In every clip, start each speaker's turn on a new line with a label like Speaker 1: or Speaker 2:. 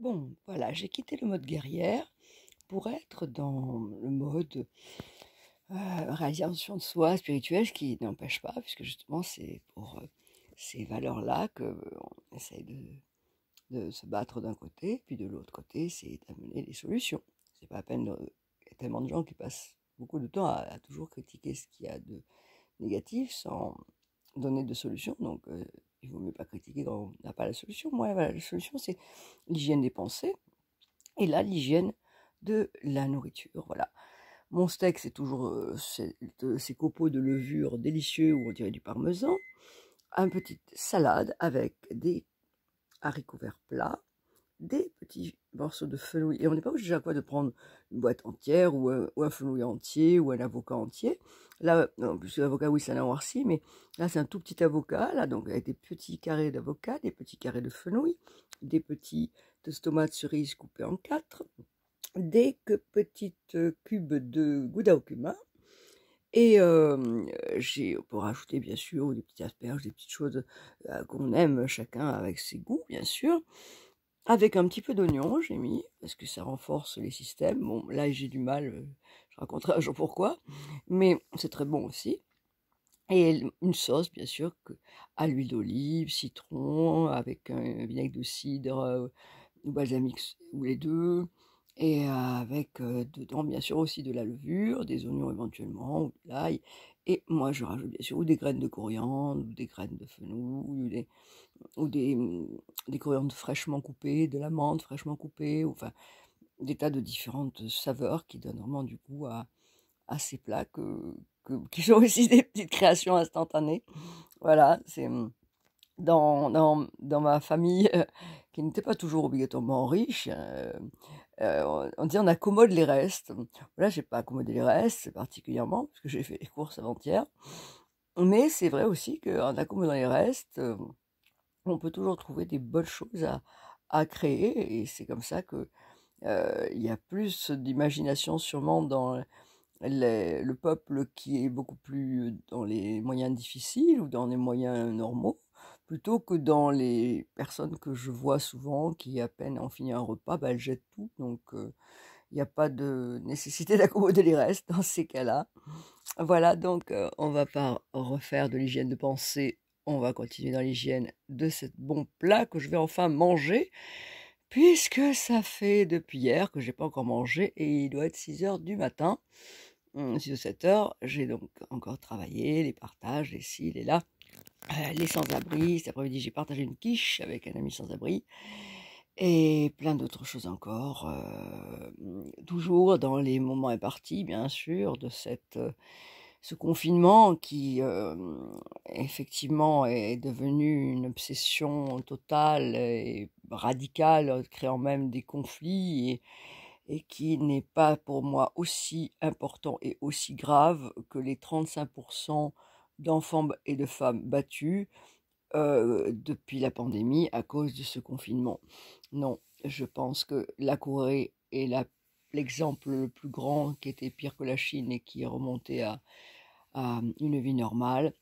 Speaker 1: Bon, voilà, j'ai quitté le mode guerrière pour être dans le mode réalisation de soi spirituelle, ce qui n'empêche pas, puisque justement c'est pour ces valeurs-là qu'on essaye de se battre d'un côté, puis de l'autre côté, c'est d'amener des solutions. C'est pas à peine, il y a tellement de gens qui passent beaucoup de temps à toujours critiquer ce qu'il y a de négatif sans donner de solution, donc il vaut mieux pas critiquer quand on n'a pas la solution. Moi, voilà, la solution, c'est l'hygiène des pensées, et là, l'hygiène de la nourriture, voilà. Mon steak, c'est toujours ces copeaux de levure délicieux où on dirait du parmesan. Une petite salade avec des haricots verts plats, des petits morceaux de fenouil. Et on n'est pas obligé à quoi de prendre une boîte entière ou un fenouil entier ou un avocat entier. Là, non, plus l'avocat, oui, c'est un noirci, mais là, c'est un tout petit avocat, là, donc avec des petits carrés d'avocat, des petits carrés de fenouil, des petits tomates cerises coupées en quatre, des petites cubes de gouda au cumin. Et j'ai pour rajouter bien sûr des petites asperges, des petites choses qu'on aime chacun avec ses goûts bien sûr. Avec un petit peu d'oignon, j'ai mis, parce que ça renforce les systèmes. Bon, là j'ai du mal, je raconterai un jour pourquoi, mais c'est très bon aussi. Et une sauce bien sûr à l'huile d'olive, citron, avec un vinaigre de cidre ou balsamique ou les deux. Et avec dedans, bien sûr, aussi de la levure, des oignons éventuellement, ou de l'ail. Et moi, je rajoute bien sûr ou des graines de coriandre, ou des graines de fenouil, ou des coriandres fraîchement coupées, de la menthe fraîchement coupée, ou enfin, des tas de différentes saveurs qui donnent vraiment du goût à ces plats qui sont aussi des petites créations instantanées. Voilà, c'est dans ma famille, qui n'était pas toujours obligatoirement riche, on dit on accommode les restes. Là, j'ai pas accommodé les restes particulièrement, parce que j'ai fait les courses avant-hier. Mais c'est vrai aussi qu'en accommodant les restes, on peut toujours trouver des bonnes choses à créer. Et c'est comme ça que il y a plus d'imagination sûrement dans le peuple qui est beaucoup plus dans les moyens difficiles ou dans les moyens normaux, plutôt que dans les personnes que je vois souvent qui, à peine ont fini un repas, bah, elles jettent tout. Donc, il n'y a pas de nécessité d'accommoder les restes dans ces cas-là. Voilà, donc on va pas refaire de l'hygiène de pensée, on va continuer dans l'hygiène de ce bon plat que je vais enfin manger, puisque ça fait depuis hier que j'ai pas encore mangé et il doit être 6 heures du matin. 6 ou 7 heures, j'ai donc encore travaillé, les partages, les ci, les là, les sans-abri. Cet après-midi, j'ai partagé une quiche avec un ami sans-abri et plein d'autres choses encore. Toujours dans les moments impartis, bien sûr, de ce confinement qui, effectivement, est devenu une obsession totale et radicale, créant même des conflits et qui n'est pas pour moi aussi important et aussi grave que les 35% d'enfants et de femmes battus depuis la pandémie à cause de ce confinement. Non, je pense que la Corée est l'exemple le plus grand qui était pire que la Chine et qui est remonté à une vie normale.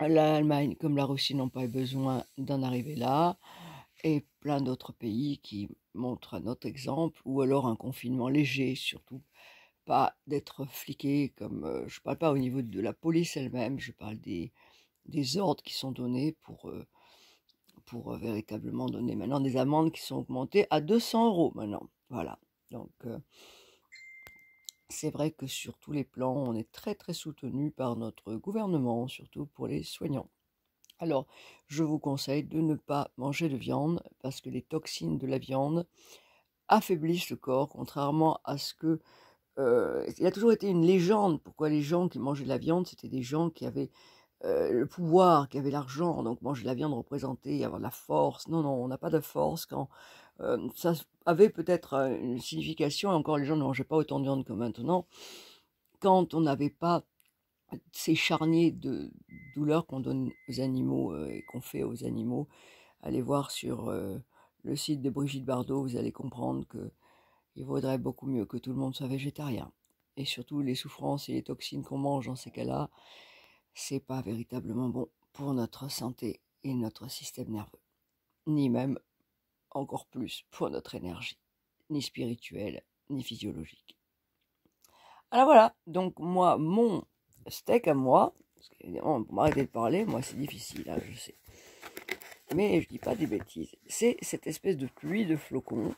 Speaker 1: L'Allemagne comme la Russie n'ont pas eu besoin d'en arriver là et plein d'autres pays qui montrent un autre exemple, ou alors un confinement léger surtout, pas d'être fliqué comme, je parle pas au niveau de la police elle-même, je parle des ordres qui sont donnés pour véritablement donner maintenant des amendes qui sont augmentées à 200 € maintenant. Voilà. Donc, c'est vrai que sur tous les plans, on est très très soutenu par notre gouvernement, surtout pour les soignants. Alors, je vous conseille de ne pas manger de viande parce que les toxines de la viande affaiblissent le corps, contrairement à ce que... il a toujours été une légende pourquoi les gens qui mangeaient de la viande, c'était des gens qui avaient le pouvoir, qui avaient l'argent. Donc manger de la viande représentait avoir de la force. Non, non, on n'a pas de force. Quand ça avait peut-être une signification, et encore les gens ne mangeaient pas autant de viande que maintenant, quand on n'avait pas ces charniers de douleurs qu'on donne aux animaux et qu'on fait aux animaux. Allez voir sur le site de Brigitte Bardot, vous allez comprendre qu'il vaudrait beaucoup mieux que tout le monde soit végétarien. Et surtout, les souffrances et les toxines qu'on mange dans ces cas-là, c'est pas véritablement bon pour notre santé et notre système nerveux, ni même encore plus pour notre énergie, ni spirituelle, ni physiologique. Alors voilà, donc moi, mon steak à moi, parce qu'évidemment, pour m'arrêter de parler, moi c'est difficile, hein, je sais. Mais je dis pas des bêtises. C'est cette espèce de pluie de flocons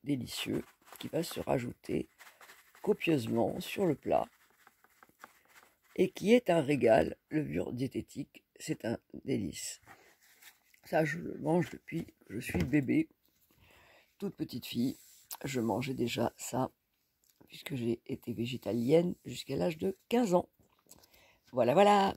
Speaker 1: délicieux qui va se rajouter copieusement sur le plat et qui est un régal. Levure diététique, c'est un délice. Ça, je le mange depuis que je suis bébé. Toute petite fille, je mangeais déjà ça puisque j'ai été végétalienne jusqu'à l'âge de 15 ans. Voilà, voilà.